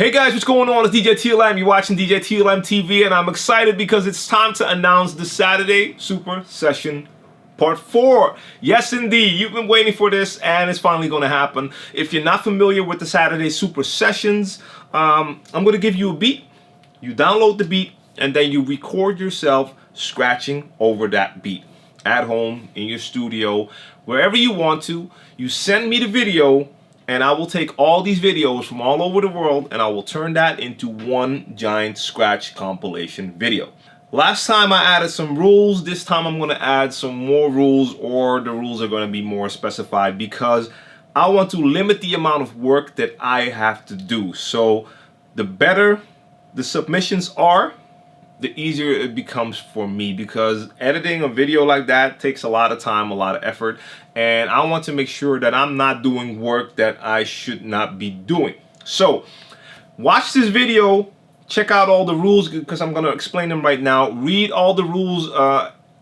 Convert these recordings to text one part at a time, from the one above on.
Hey guys, what's going on? It's DJ TLM. You're watching DJ TLM TV, and I'm excited because it's time to announce the Saturday Super Session Part 4. Yes, indeed. You've been waiting for this, and it's finally going to happen. If you're not familiar with the Saturday Super Sessions, I'm going to give you a beat. You download the beat, and then you record yourself scratching over that beat at home, in your studio, wherever you want to. You send me the video, and I will take all these videos from all over the world and I will turn that into one giant scratch compilation video. Last time I added some rules. This time I'm going to add some more rules, or the rules are going to be more specified because I want to limit the amount of work that I have to do. So the better the submissions are, the easier it becomes for me, because editing a video like that takes a lot of time, a lot of effort, and I want to make sure that I'm not doing work that I should not be doing. So watch this video, check out all the rules because I'm going to explain them right now. Read all the rules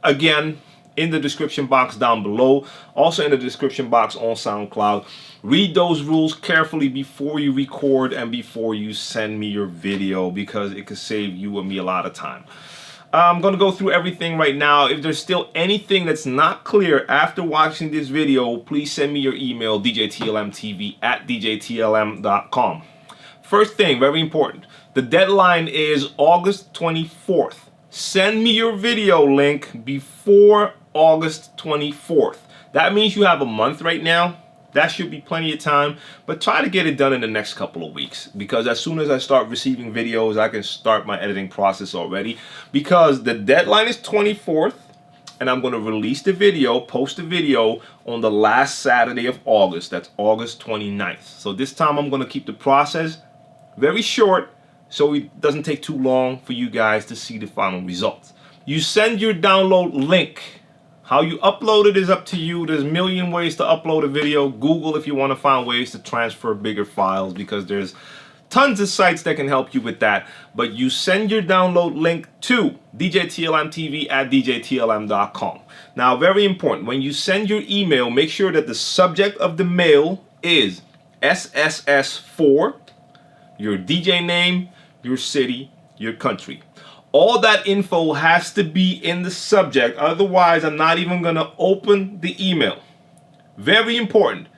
again in the description box down below, also in the description box on SoundCloud. Read those rules carefully before you record and before you send me your video, because it could save you and me a lot of time. I'm going to go through everything right now. If there's still anything that's not clear after watching this video, please send me your email, djTLMtv@djTLM.com. First thing, very important, the deadline is August 24th. Send me your video link before August 24th. That means you have a month right now. That should be plenty of time, but try to get it done in the next couple of weeks, because as soon as I start receiving videos, I can start my editing process already, because the deadline is 24th and I'm going to release the video, post the video on the last Saturday of August. That's August 29th. So this time I'm going to keep the process very short so it doesn't take too long for you guys to see the final results. You send your download link. How you upload it is up to you. There's a million ways to upload a video. Google if you want to find ways to transfer bigger files, because there's tons of sites that can help you with that. But you send your download link to djTLMtv@djTLM.com. Now, very important, when you send your email, make sure that the subject of the mail is SSS4, your DJ name, your city, your country. All that info has to be in the subject, otherwise I'm not even going to open the email. Very important.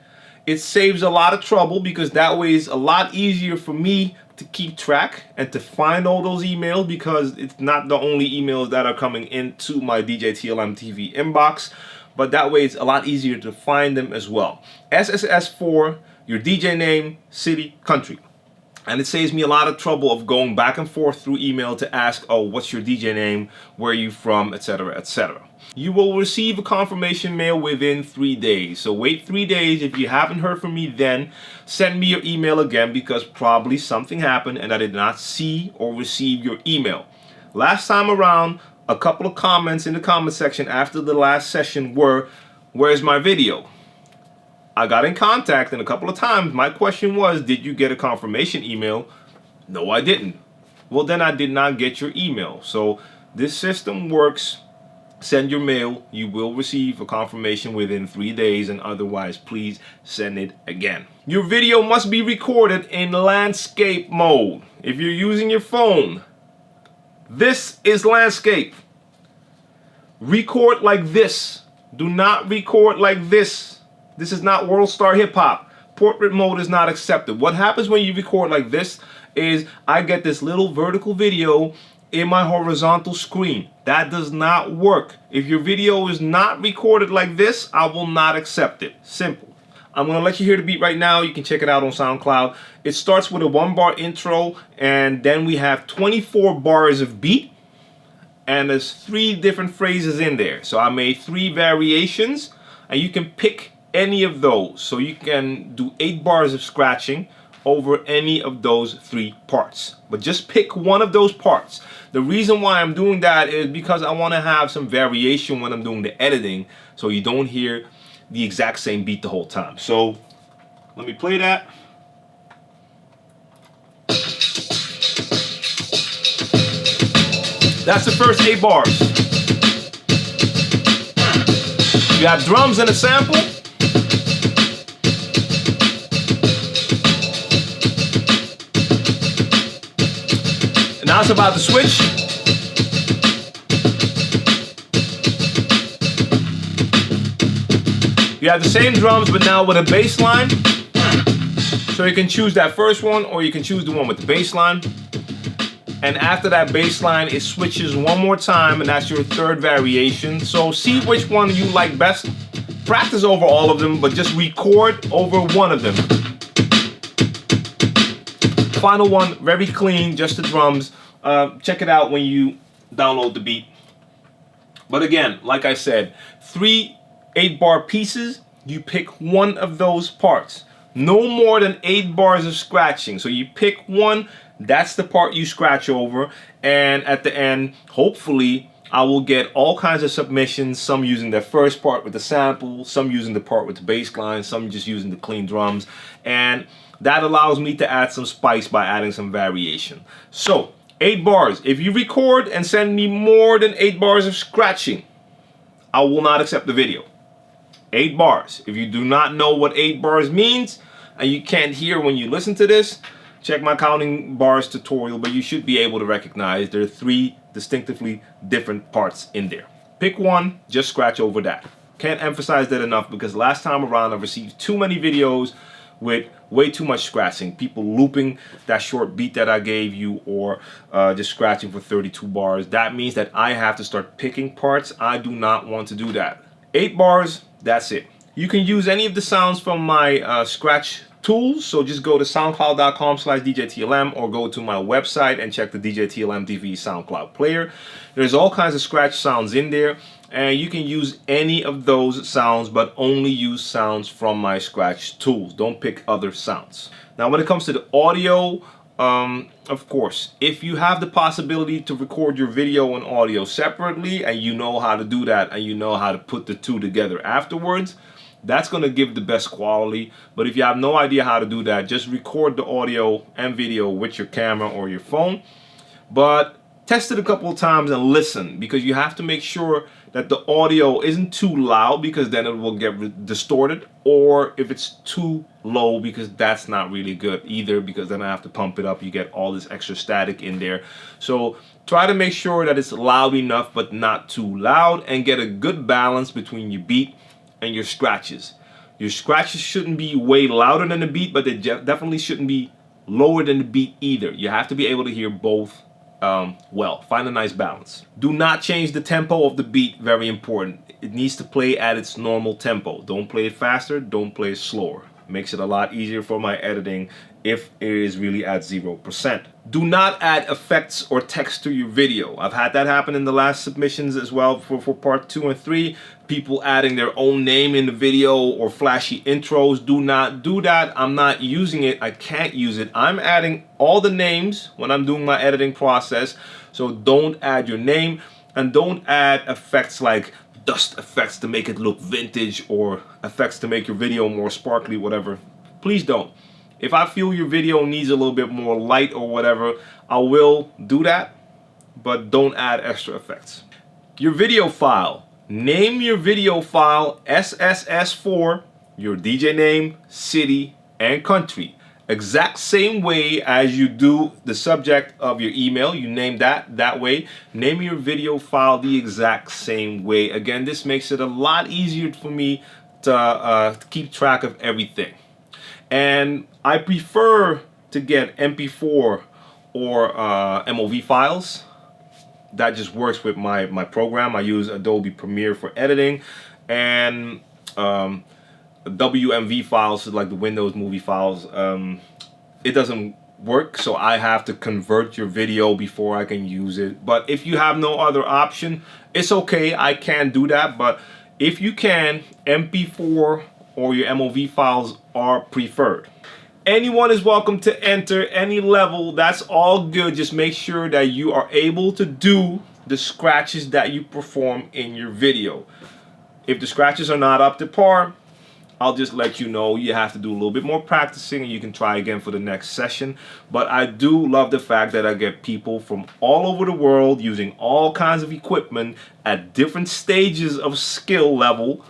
It saves a lot of trouble, because that way it's a lot easier for me to keep track and to find all those emails, because it's not the only emails that are coming into my DJ TLM TV inbox, but that way it's a lot easier to find them as well. SSS4, your DJ name, city, country. And it saves me a lot of trouble of going back and forth through email to ask, oh, what's your DJ name, where are you from, etc., etc. You will receive a confirmation mail within 3 days. So wait 3 days. If you haven't heard from me then, send me your email again, because probably something happened and I did not see or receive your email. Last time around, a couple of comments in the comment section after the last session were, where's my video? I got in contact, and a couple of times my question was, did you get a confirmation email? No, I didn't. Well, then I did not get your email. So this system works. Send your mail. You will receive a confirmation within 3 days, and otherwise, please send it again. Your video must be recorded in landscape mode. If you're using your phone, this is landscape. Record like this. Do not record like this. This is not World Star Hip Hop. Portrait mode is not accepted. What happens when you record like this is I get this little vertical video in my horizontal screen. That does not work. If your video is not recorded like this, I will not accept it. Simple. I'm going to let you hear the beat right now. You can check it out on SoundCloud. It starts with a 1-bar intro, and then we have 24 bars of beat, and there's 3 different phrases in there. So I made 3 variations, and you can pick any of those. So you can do 8 bars of scratching over any of those 3 parts, but just pick one of those parts. The reason why I'm doing that is because I want to have some variation when I'm doing the editing, so you don't hear the exact same beat the whole time. So let me play that. That's the first 8 bars. You have drums and a sample. Now it's about to switch. You have the same drums, but now with a bass line. So you can choose that first one, or you can choose the one with the bass line. And after that bass line, it switches one more time, and that's your third variation. So see which one you like best. Practice over all of them, but just record over one of them. Final one, very clean, just the drums. Check it out when you download the beat. But again, like I said, 3 8-bar pieces, you pick one of those parts. No more than 8 bars of scratching. So you pick one, that's the part you scratch over, and at the end, hopefully, I will get all kinds of submissions, some using the first part with the sample, some using the part with the bass line, some just using the clean drums, and that allows me to add some spice by adding some variation. So, 8 bars. If you record and send me more than 8 bars of scratching, I will not accept the video. 8 bars. If you do not know what 8 bars means, and you can't hear when you listen to this, check my counting bars tutorial, but you should be able to recognize there are 3 distinctively different parts in there. Pick one, just scratch over that. Can't emphasize that enough, because last time around I received too many videos with way too much scratching. People looping that short beat that I gave you, or just scratching for 32 bars. That means that I have to start picking parts. I do not want to do that. 8 bars, that's it. You can use any of the sounds from my scratch tools, so just go to soundcloud.com/djTLM, or go to my website and check the djTLMtv SoundCloud player. There's all kinds of scratch sounds in there, and you can use any of those sounds, but only use sounds from my scratch tools. Don't pick other sounds. Now when it comes to the audio, of course, if you have the possibility to record your video and audio separately, and you know how to do that, and you know how to put the two together afterwards, that's going to give the best quality. But if you have no idea how to do that, just record the audio and video with your camera or your phone. But test it a couple of times and listen, because you have to make sure that the audio isn't too loud, because then it will get distorted, or if it's too low, because that's not really good either, because then I have to pump it up. You get all this extra static in there. So try to make sure that it's loud enough but not too loud, and get a good balance between your beat and your scratches. Your scratches shouldn't be way louder than the beat, but they definitely shouldn't be lower than the beat either. You have to be able to hear both well. Find a nice balance. Do not change the tempo of the beat, very important. It needs to play at its normal tempo. Don't play it faster, don't play it slower. Makes it a lot easier for my editing if it is really at 0%. Do not add effects or text to your video. I've had that happen in the last submissions as well for part 2 and 3. People adding their own name in the video or flashy intros. Do not do that. I'm not using it. I can't use it. I'm adding all the names when I'm doing my editing process. So don't add your name, and don't add effects like dust effects to make it look vintage, or effects to make your video more sparkly, whatever. Please don't. If I feel your video needs a little bit more light or whatever, I will do that, but don't add extra effects. Your video file. Name your video file SSS4, your DJ name, city, and country. Exact same way as you do the subject of your email. You name that way. Name your video file the exact same way. Again, this makes it a lot easier for me to keep track of everything. And I prefer to get MP4 or MOV files. That just works with my program. I use Adobe Premiere for editing, and WMV files, like the Windows movie files, it doesn't work, so I have to convert your video before I can use it. But if you have no other option, it's okay. I can do that, but if you can, MP4 or your MOV files are preferred. Anyone is welcome to enter any level. That's all good. Just make sure that you are able to do the scratches that you perform in your video. If the scratches are not up to par, I'll just let you know you have to do a little bit more practicing, and you can try again for the next session. But I do love the fact that I get people from all over the world using all kinds of equipment at different stages of skill level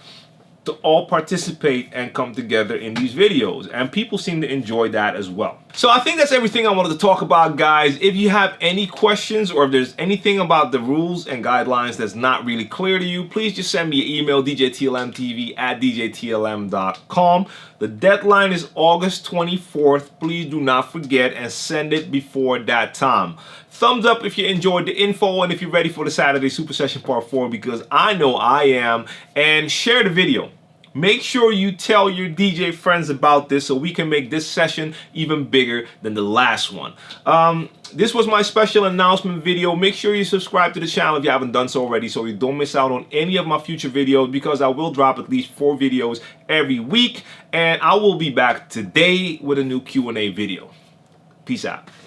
to all participate and come together in these videos, and people seem to enjoy that as well. So I think that's everything I wanted to talk about, guys. If you have any questions or if there's anything about the rules and guidelines that's not really clear to you, please just send me an email, djTLMtv@djTLM.com. The deadline is August 24th. Please do not forget and send it before that time. Thumbs up if you enjoyed the info and if you're ready for the Saturday Super Session Part 4, because I know I am. And share the video. Make sure you tell your DJ friends about this so we can make this session even bigger than the last one. This was my special announcement video. Make sure you subscribe to the channel if you haven't done so already so you don't miss out on any of my future videos, because I will drop at least 4 videos every week. And I will be back today with a new Q&A video. Peace out.